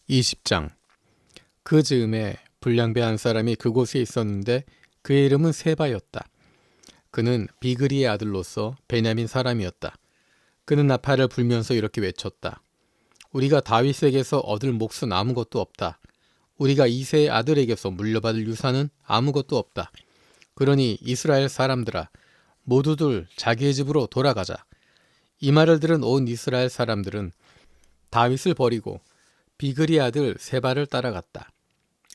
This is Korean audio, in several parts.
20장. 그 즈음에 불량배 한 사람이 그곳에 있었는데 그의 이름은 세바였다. 그는 비그리의 아들로서 베냐민 사람이었다. 그는 나팔을 불면서 이렇게 외쳤다. 우리가 다윗에게서 얻을 몫은 아무것도 없다. 우리가 이새의 아들에게서 물려받을 유산은 아무것도 없다. 그러니 이스라엘 사람들아, 모두들 자기의 집으로 돌아가자. 이 말을 들은 온 이스라엘 사람들은 다윗을 버리고 비그리 아들 세바를 따라갔다.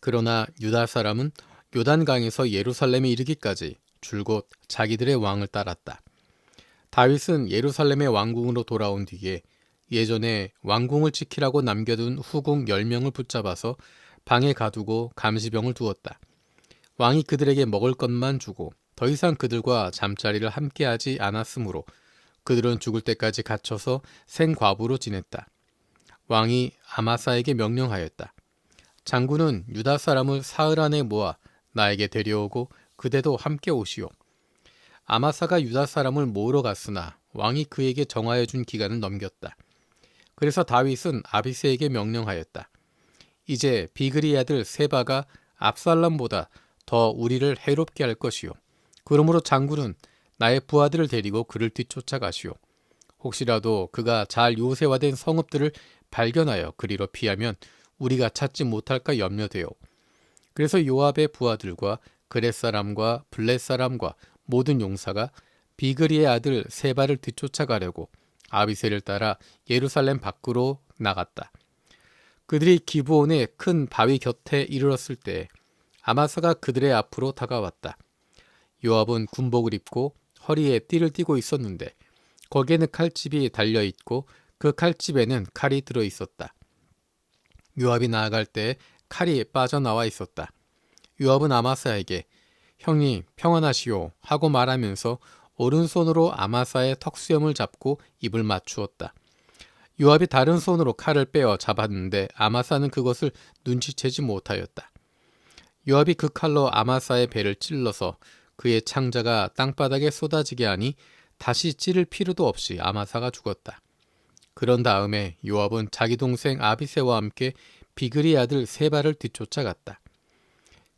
그러나 유다 사람은 요단강에서 예루살렘에 이르기까지 줄곧 자기들의 왕을 따랐다. 다윗은 예루살렘의 왕궁으로 돌아온 뒤에 예전에 왕궁을 지키라고 남겨둔 후궁 10명을 붙잡아서 방에 가두고 감시병을 두었다. 왕이 그들에게 먹을 것만 주고 더 이상 그들과 잠자리를 함께하지 않았으므로 그들은 죽을 때까지 갇혀서 생과부로 지냈다. 왕이 아마사에게 명령하였다. 장군은 유다 사람을 사흘 안에 모아 나에게 데려오고 그대도 함께 오시오. 아마사가 유다 사람을 모으러 갔으나 왕이 그에게 정하여 준 기간을 넘겼다. 그래서 다윗은 아비새에게 명령하였다. 이제 비그리 아들 세바가 압살롬보다 더 우리를 해롭게 할 것이오. 그러므로 장군은 나의 부하들을 데리고 그를 뒤쫓아가시오. 혹시라도 그가 잘 요새화된 성읍들을 발견하여 그리로 피하면 우리가 찾지 못할까 염려되오. 그래서 요압의 부하들과 그렛 사람과 블렛 사람과 모든 용사가 비그리의 아들 세바를 뒤쫓아가려고 아비새를 따라 예루살렘 밖으로 나갔다. 그들이 기브온의 큰 바위 곁에 이르렀을 때 아마사가 그들의 앞으로 다가왔다. 요압은 군복을 입고 허리에 띠를 띠고 있었는데 거기에는 칼집이 달려있고 그 칼집에는 칼이 들어있었다. 요압이 나아갈 때 칼이 빠져나와 있었다. 요압은 아마사에게 형님 평안하시오 하고 말하면서 오른손으로 아마사의 턱수염을 잡고 입을 맞추었다. 요압이 다른 손으로 칼을 빼어 잡았는데 아마사는 그것을 눈치채지 못하였다. 요압이 그 칼로 아마사의 배를 찔러서 그의 창자가 땅바닥에 쏟아지게 하니 다시 찌를 필요도 없이 아마사가 죽었다. 그런 다음에 요압은 자기 동생 아비새와 함께 비그리 아들 세바를 뒤쫓아갔다.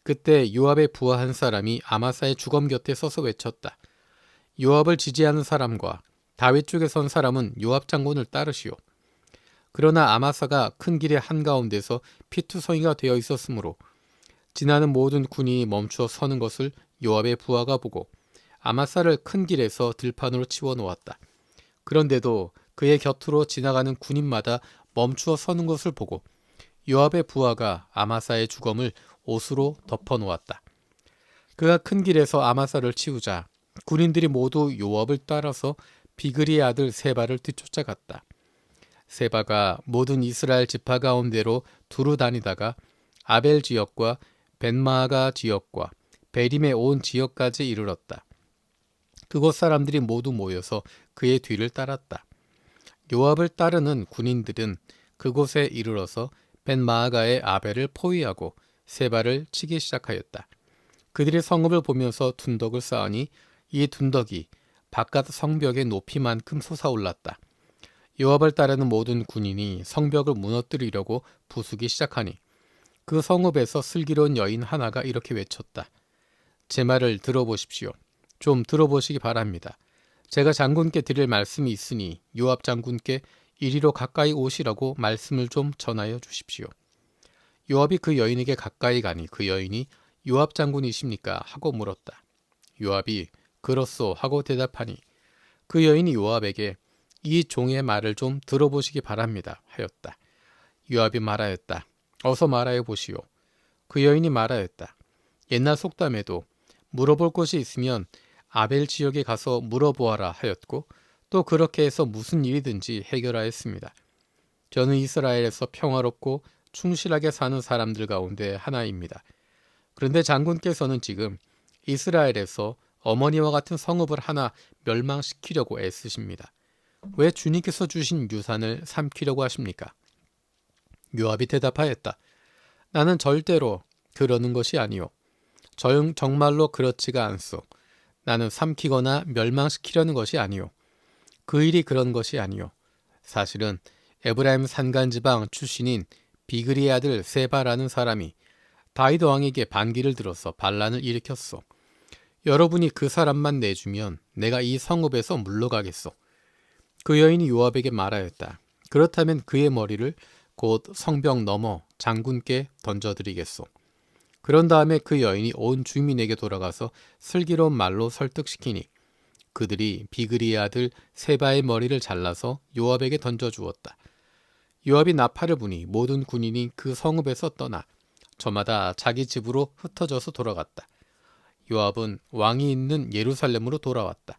그때 요압의 부하 한 사람이 아마사의 주검 곁에 서서 외쳤다. 요압을 지지하는 사람과 다윗 쪽에 선 사람은 요압 장군을 따르시오. 그러나 아마사가 큰 길의 한가운데서 피투성이가 되어 있었으므로 지나는 모든 군이 멈추어 서는 것을 요압의 부하가 보고 아마사를 큰 길에서 들판으로 치워 놓았다. 그런데도 그의 곁으로 지나가는 군인마다 멈추어 서는 것을 보고 요압의 부하가 아마사의 주검을 옷으로 덮어 놓았다. 그가 큰 길에서 아마사를 치우자 군인들이 모두 요압을 따라서 비그리의 아들 세바를 뒤쫓아갔다. 세바가 모든 이스라엘 지파 가운데로 두루 다니다가 아벨 지역과 벤마아가 지역과 베림의 온 지역까지 이르렀다. 그곳 사람들이 모두 모여서 그의 뒤를 따랐다. 요압을 따르는 군인들은 그곳에 이르러서 벤마아가의 아벨을 포위하고 세바를 치기 시작하였다. 그들이 성읍을 보면서 둔덕을 쌓으니 이 둔덕이 바깥 성벽의 높이만큼 솟아올랐다. 요압을 따르는 모든 군인이 성벽을 무너뜨리려고 부수기 시작하니 그 성읍에서 슬기로운 여인 하나가 이렇게 외쳤다. 제 말을 들어보십시오. 좀 들어보시기 바랍니다. 제가 장군께 드릴 말씀이 있으니 요압 장군께 이리로 가까이 오시라고 말씀을 좀 전하여 주십시오. 요압이 그 여인에게 가까이 가니 그 여인이 요압 장군이십니까? 하고 물었다. 요압이 그렇소 하고 대답하니 그 여인이 요압에게 이 종의 말을 좀 들어보시기 바랍니다 하였다. 요압이 말하였다. 어서 말하여 보시오. 그 여인이 말하였다. 옛날 속담에도 물어볼 것이 있으면 아벨 지역에 가서 물어보아라 하였고 또 그렇게 해서 무슨 일이든지 해결하였습니다. 저는 이스라엘에서 평화롭고 충실하게 사는 사람들 가운데 하나입니다. 그런데 장군께서는 지금 이스라엘에서 어머니와 같은 성읍을 하나 멸망시키려고 애쓰십니다. 왜 주님께서 주신 유산을 삼키려고 하십니까? 요압이 대답하였다. 나는 절대로 그러는 것이 아니오. 정말로 그렇지가 않소. 나는 삼키거나 멸망시키려는 것이 아니오. 그 일이 그런 것이 아니오. 사실은 에브라임 산간지방 출신인 비그리의 아들 세바라는 사람이 다윗 왕에게 반기를 들어서 반란을 일으켰소. 여러분이 그 사람만 내주면 내가 이 성읍에서 물러가겠소. 그 여인이 요압에게 말하였다. 그렇다면 그의 머리를 곧 성벽 너머 장군께 던져드리겠소. 그런 다음에 그 여인이 온 주민에게 돌아가서 슬기로운 말로 설득시키니 그들이 비그리의 아들 세바의 머리를 잘라서 요압에게 던져주었다. 요압이 나팔을 부니 모든 군인이 그 성읍에서 떠나 저마다 자기 집으로 흩어져서 돌아갔다. 요압은 왕이 있는 예루살렘으로 돌아왔다.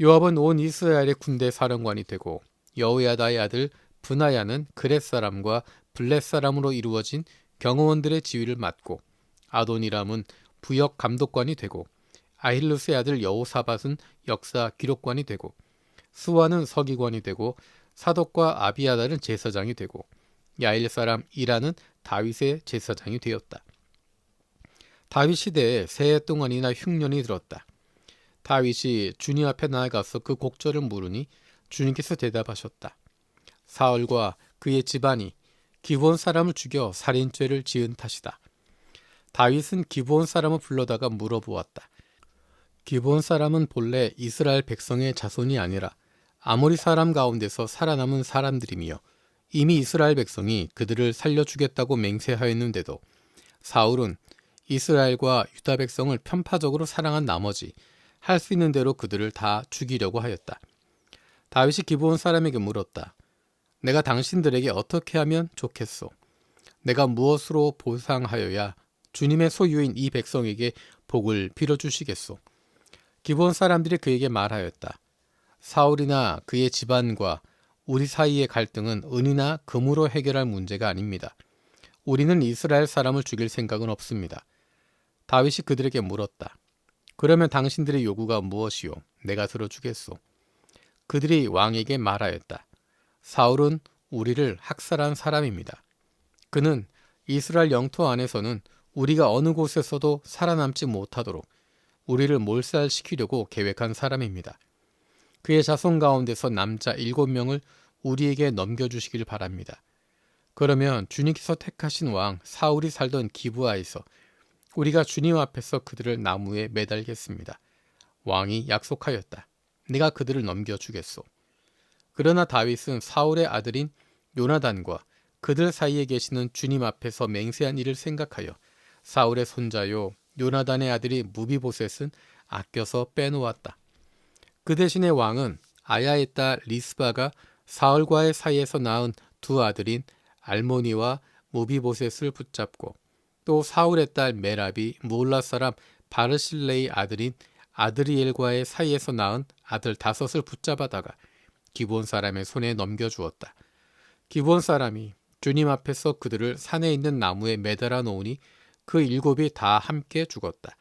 요압은 온 이스라엘의 군대 사령관이 되고 여호야다의 아들 브나야는 그렛 사람과 블렛 사람으로 이루어진 경호원들의 지휘를 맡고 아도니람은 부역 감독관이 되고 아힐루스의 아들 여호사밧은 역사 기록관이 되고 스와는 서기관이 되고 사독과 아비아달은 제사장이 되고 야일 사람 이라는 다윗의 제사장이 되었다. 다윗 시대에 세 해 동안이나 흉년이 들었다. 다윗이 주님 앞에 나아가서 그 곡절을 물으니 주님께서 대답하셨다. 사울과 그의 집안이 기브온 사람을 죽여 살인죄를 지은 탓이다. 다윗은 기브온 사람을 불러다가 물어보았다. 기브온 사람은 본래 이스라엘 백성의 자손이 아니라 아모리 사람 가운데서 살아남은 사람들이며 이미 이스라엘 백성이 그들을 살려주겠다고 맹세하였는데도 사울은 이스라엘과 유다 백성을 편파적으로 사랑한 나머지 할 수 있는 대로 그들을 다 죽이려고 하였다. 다윗이 기브온 사람에게 물었다. 내가 당신들에게 어떻게 하면 좋겠소? 내가 무엇으로 보상하여야 주님의 소유인 이 백성에게 복을 빌어주시겠소? 기브온 사람들이 그에게 말하였다. 사울이나 그의 집안과 우리 사이의 갈등은 은이나 금으로 해결할 문제가 아닙니다. 우리는 이스라엘 사람을 죽일 생각은 없습니다. 다윗이 그들에게 물었다. 그러면 당신들의 요구가 무엇이요? 내가 들어주겠소. 그들이 왕에게 말하였다. 사울은 우리를 학살한 사람입니다. 그는 이스라엘 영토 안에서는 우리가 어느 곳에서도 살아남지 못하도록 우리를 몰살시키려고 계획한 사람입니다. 그의 자손 가운데서 남자 7명을 우리에게 넘겨주시길 바랍니다. 그러면 주님께서 택하신 왕 사울이 살던 기브아에서 우리가 주님 앞에서 그들을 나무에 매달겠습니다. 왕이 약속하였다. 네가 그들을 넘겨주겠소. 그러나 다윗은 사울의 아들인 요나단과 그들 사이에 계시는 주님 앞에서 맹세한 일을 생각하여 사울의 손자요 요나단의 아들이 무비보셋은 아껴서 빼놓았다. 그 대신에 왕은 아야의 딸 리스바가 사울과의 사이에서 낳은 두 아들인 알모니와 무비보셋을 붙잡고 또 사울의 딸 메랍이 무올라 사람 바르실레의 아들인 아드리엘과의 사이에서 낳은 아들 5을 붙잡아다가 기브온 사람의 손에 넘겨주었다. 기브온 사람이 주님 앞에서 그들을 산에 있는 나무에 매달아 놓으니 그 7이 다 함께 죽었다.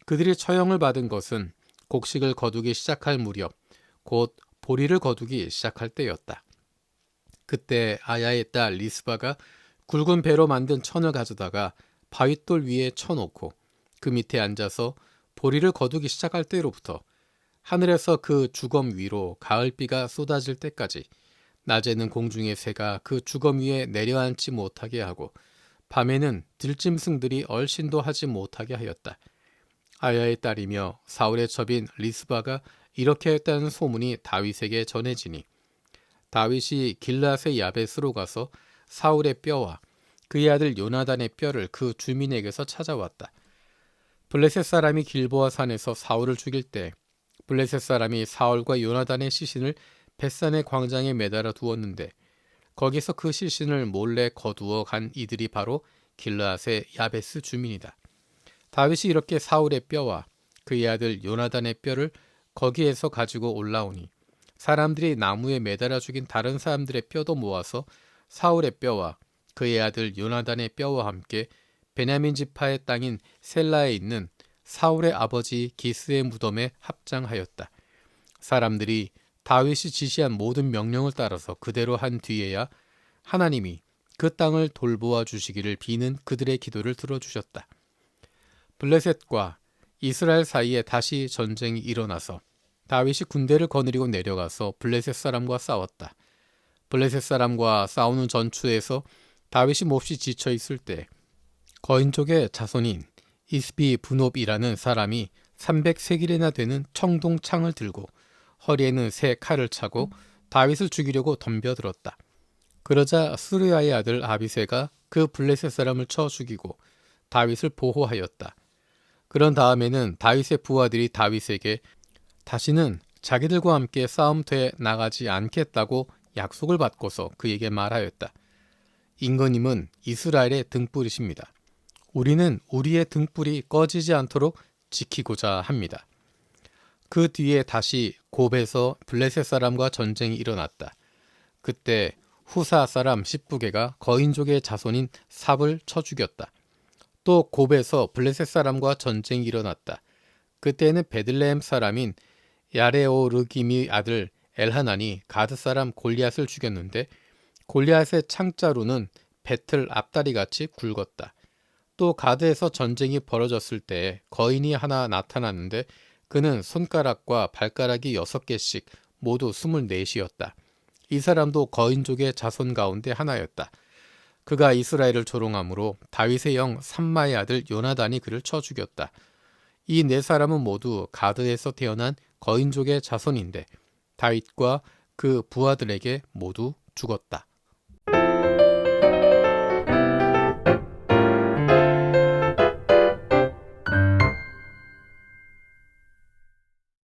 그들이 처형을 받은 것은 곡식을 거두기 시작할 무렵 곧 보리를 거두기 시작할 때였다. 그때 아야의 딸 리스바가 굵은 배로 만든 천을 가져다가 바윗돌 위에 쳐놓고 그 밑에 앉아서 보리를 거두기 시작할 때로부터 하늘에서 그 주검 위로 가을비가 쏟아질 때까지 낮에는 공중의 새가 그 주검 위에 내려앉지 못하게 하고 밤에는 들짐승들이 얼씬도 하지 못하게 하였다. 아야의 딸이며 사울의 첩인 리스바가 이렇게 했다는 소문이 다윗에게 전해지니 다윗이 길앗의 야벳으로 가서 사울의 뼈와 그의 아들 요나단의 뼈를 그 주민에게서 찾아왔다. 블레셋 사람이 길보아 산에서 사울을 죽일 때 블레셋 사람이 사울과 요나단의 시신을 벳산의 광장에 매달아 두었는데 거기서 그 시신을 몰래 거두어 간 이들이 바로 길르앗의 야베스 주민이다. 다윗이 이렇게 사울의 뼈와 그의 아들 요나단의 뼈를 거기에서 가지고 올라오니 사람들이 나무에 매달아 죽인 다른 사람들의 뼈도 모아서 사울의 뼈와 그의 아들 요나단의 뼈와 함께 베냐민 지파의 땅인 셀라에 있는 사울의 아버지 기스의 무덤에 합장하였다. 사람들이 다윗이 지시한 모든 명령을 따라서 그대로 한 뒤에야 하나님이 그 땅을 돌보아 주시기를 비는 그들의 기도를 들어주셨다. 블레셋과 이스라엘 사이에 다시 전쟁이 일어나서 다윗이 군대를 거느리고 내려가서 블레셋 사람과 싸웠다. 블레셋 사람과 싸우는 전투에서 다윗이 몹시 지쳐 있을 때 거인족의 자손인 이스비 분옵이라는 사람이 300세길이나 되는 청동창을 들고 허리에는 새 칼을 차고 다윗을 죽이려고 덤벼들었다. 그러자 스루야의 아들 아비새가 그 블레셋 사람을 쳐 죽이고 다윗을 보호하였다. 그런 다음에는 다윗의 부하들이 다윗에게 다시는 자기들과 함께 싸움터에 나가지 않겠다고 약속을 받고서 그에게 말하였다. 임금님은 이스라엘의 등불이십니다. 우리는 우리의 등불이 꺼지지 않도록 지키고자 합니다. 그 뒤에 다시 곱에서 블레셋 사람과 전쟁이 일어났다. 그때 후사 사람 십부게가 거인족의 자손인 삽을 쳐 죽였다. 또 곱에서 블레셋 사람과 전쟁이 일어났다. 그때는 베들레헴 사람인 야레오르김의 아들 엘하난이 가드 사람 골리앗을 죽였는데 골리앗의 창자루는 배틀 앞다리같이 굵었다. 또 가드에서 전쟁이 벌어졌을 때 거인이 하나 나타났는데 그는 손가락과 발가락이 6개씩 모두 24이었다. 이 사람도 거인족의 자손 가운데 하나였다. 그가 이스라엘을 조롱함으로 다윗의 영 삼마의 아들 요나단이 그를 쳐 죽였다. 이 네 사람은 모두 가드에서 태어난 거인족의 자손인데 다윗과 그 부하들에게 모두 죽었다.